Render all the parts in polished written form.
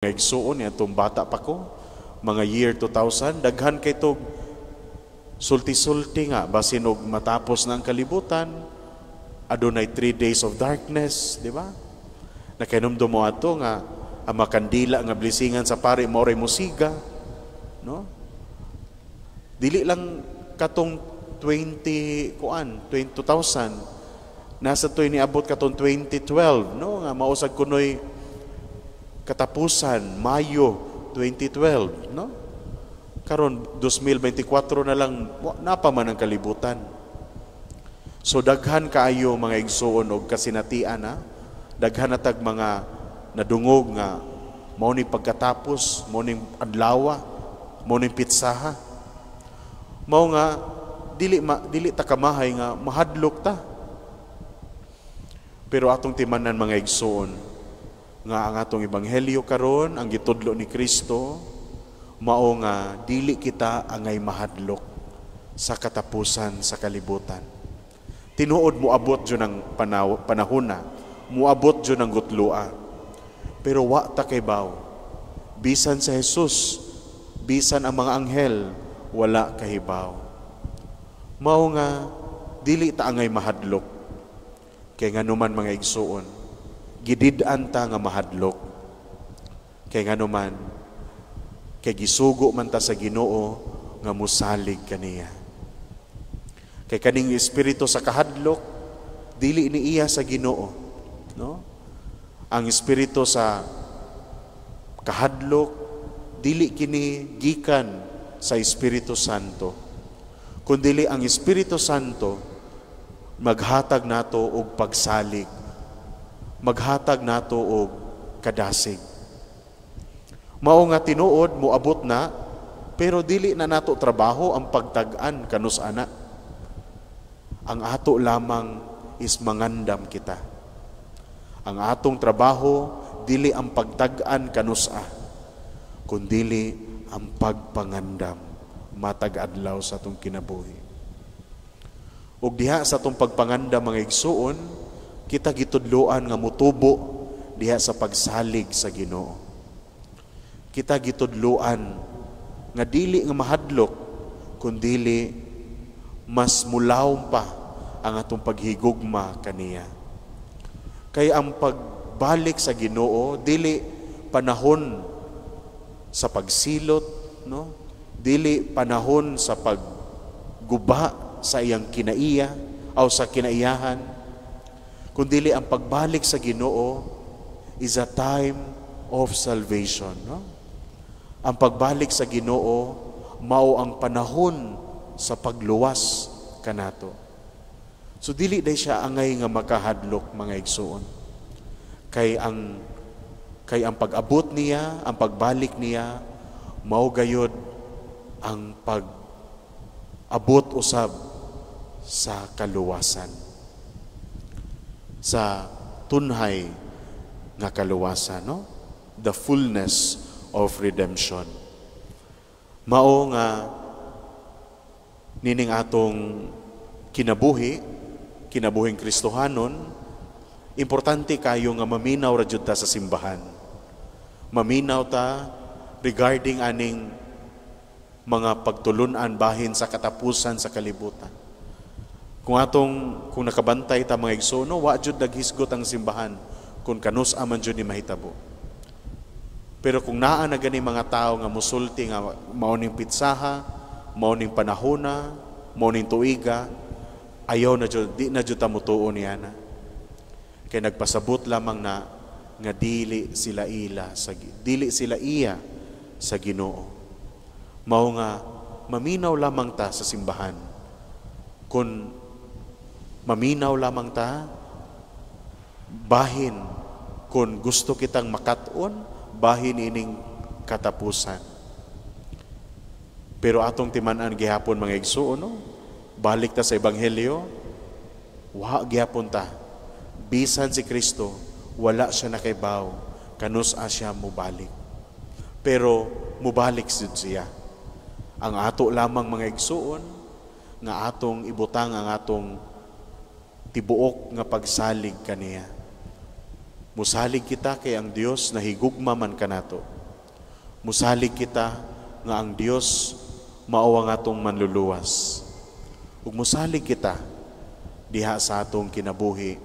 Igsuon atong bata pa ko, mga year 2000, daghan kay tog sulti-sulti nga basin og matapos na ang kalibutan, adunay 3 days of darkness, di ba? Nakainomdom mo ato nga ang makandila nga blisingan sa pare mo ray musiga, no? Dili lang katong 2000, nasa to'y niabot katong 2012, no? Nga mausag kunoy katapusan, Mayo 2012, no? Karon 2024 na lang, napa man ang kalibutan. So daghan kaayo mga igsuon og kasinatian, ha? Daghan natag mga nadungog nga mao ni pagkatapos, mao ning adlaw, mao ning pitsaha. Mao nga dili ta kamahay nga mahadlok ta. Pero atong timanan mga igsuon nga ang atong ebanghelyo karon, ang gitudlo ni Kristo, mao nga dili kita angay mahadlok sa katapusan sa kalibutan. Tinuod moabot jud ang panahona, moabot jud ang gutlua. Pero wa ta kay baw. Bisan sa Jesus, bisan ang mga anghel, wala kahibaw. Mao nga dili ta angay mahadlok. Kay nganuman mga igsuon, gidid-an ta nga mahadlok. Kay nganuman, kay gisugo man ta sa Ginoo nga musalig kaniya. Kay kaning espiritu sa kahadlok, dili ni iya sa Ginoo, no? Ang espiritu sa kahadlok, dili kini gikan sa Espiritu Santo, kundi ang Espiritu Santo maghatag nato og pagsalig, maghatag nato og kadasig. Mao nga tinuod moabot na, pero dili na nato trabaho ang pagtag-an kanus ana. Ang ato lamang is mangandam kita. Ang atong trabaho dili ang pagtag-an kanusa, kundi ang pagpangandam matag adlaw sa atong kinabuhi. Ug diha sa atong pagpangandam mga igsuon, kita gitudloan nga mutubo diha sa pagsalig sa Ginoo. Kita gitudloan nga dili nga mahadlok, kundi mas mulawom pa ang atong paghigugma kaniya. Kay ang pagbalik sa Ginoo dili panahon sa pagsilot, no? Dili panahon sa pagguba sa iyang kinaiya o sa kinaiyahan, kundi ang pagbalik sa Ginoo is a time of salvation, no? Ang pagbalik sa Ginoo mao ang panahon sa pagluwas kanato. So dili day siya angay nga makahadlok mga igsuon. Kay ang pag-abot niya, ang pagbalik niya mao gayud ang pag-abot usab sa kaluwasan, sa tunhay nga kaluwasan, no? The fullness of redemption. Mao nga nining atong kinabuhing Kristohanon, importante kayo nga maminaw ra jud ta sa simbahan. Maminaw ta regarding aning mga pagtulunan bahin sa katapusan sa kalibutan. Kung nakabantay ta mga igsono, wa jud naghisgot ang simbahan kung kanus aman jud ni mahitabo. Pero kung naa na gani mga tao nga musulti nga mao ning pitsaha, mao ning panahona, mao ning tuiga, ayaw na jud, di na jud ta mutuon niana. Kay nagpasabot lamang na nga dili sila iya sa Ginoo. Mao nga maminaw lamang ta sa simbahan. Kung maminaw lamang ta, bahin kung gusto kitang makat-on, bahin ining katapusan. Pero atong timan-an gihapon mga igsuon, no? Balik ta sa ebanghelyo, wa gihapon ta. Bisan si Kristo, wala siya nakaibaw, kanus siya mubalik. Pero mubalik siya. Ang ato lamang mga igsuon, nga atong ibutang ang atong tibuok nga pagsalig kaniya. Musalig kita kay ang Dios nahigugma man kanato. Musalig kita nga ang Dios mao ang atong manluluwas. Ug musalig kita diha sa atong kinabuhi.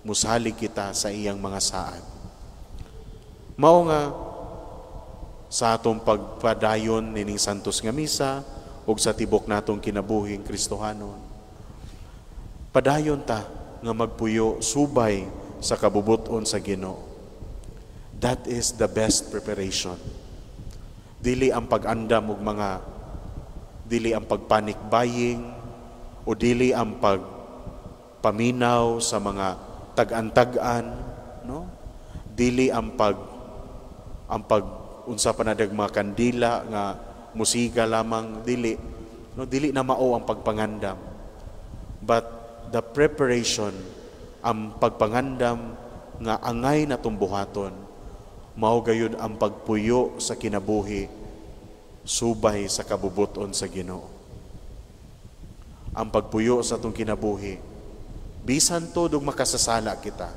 Musalig kita sa iyang mga saad. Mao nga sa atong pagpadayon nining santos nga misa ug sa tibok natong kinabuhing Kristohanon. Padayon ta nga magpuyo subay sa kabubuton sa Ginoo. That is the best preparation. Dili ang pag-andam og dili ang pagpanic buying o dili ang pagpaminaw sa mga tag-an-tag-an, no? Dili ang unsa pa nadag mga kandila nga musiga lamang, dili na mao ang pagpangandam. But the preparation, ang pagpangandam nga angay na tumbuhaton, mao gayud ang pagpuyo sa kinabuhi subay sa kabubuton sa Ginoo. Ang pagpuyo sa atong kinabuhi, bisan tudog makasasala kita,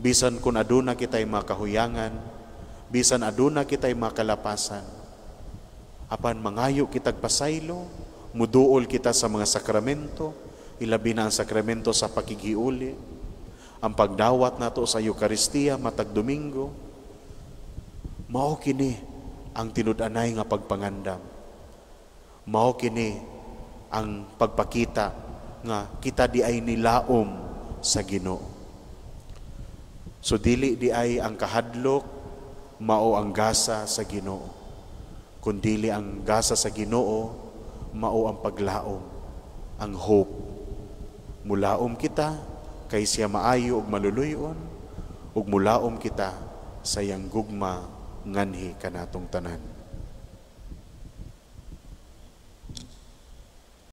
bisan kung aduna kitay makahuyangan, bisan aduna kitay makalapasan, apan mangayo kitag pasaylo, muduol kita sa mga sakramento, ilabi na ang sakramento sa pakigiuli, ang pagdawat nato sa Eucharistia matag Domingo. Mao kini ang tinud-anay nga pagpangandam. Mao kini ang pagpakita nga kita di ay nilaom sa Ginoo. So dili di ay ang kahadlok mao ang gasa sa Ginoo, kundi ang gasa sa Ginoo mao ang paglaom, ang hope. Mulaom kita kay siya maayo ug maluluyon, ug mulaom kita sa iyang gugma nganhi kanatong tanan.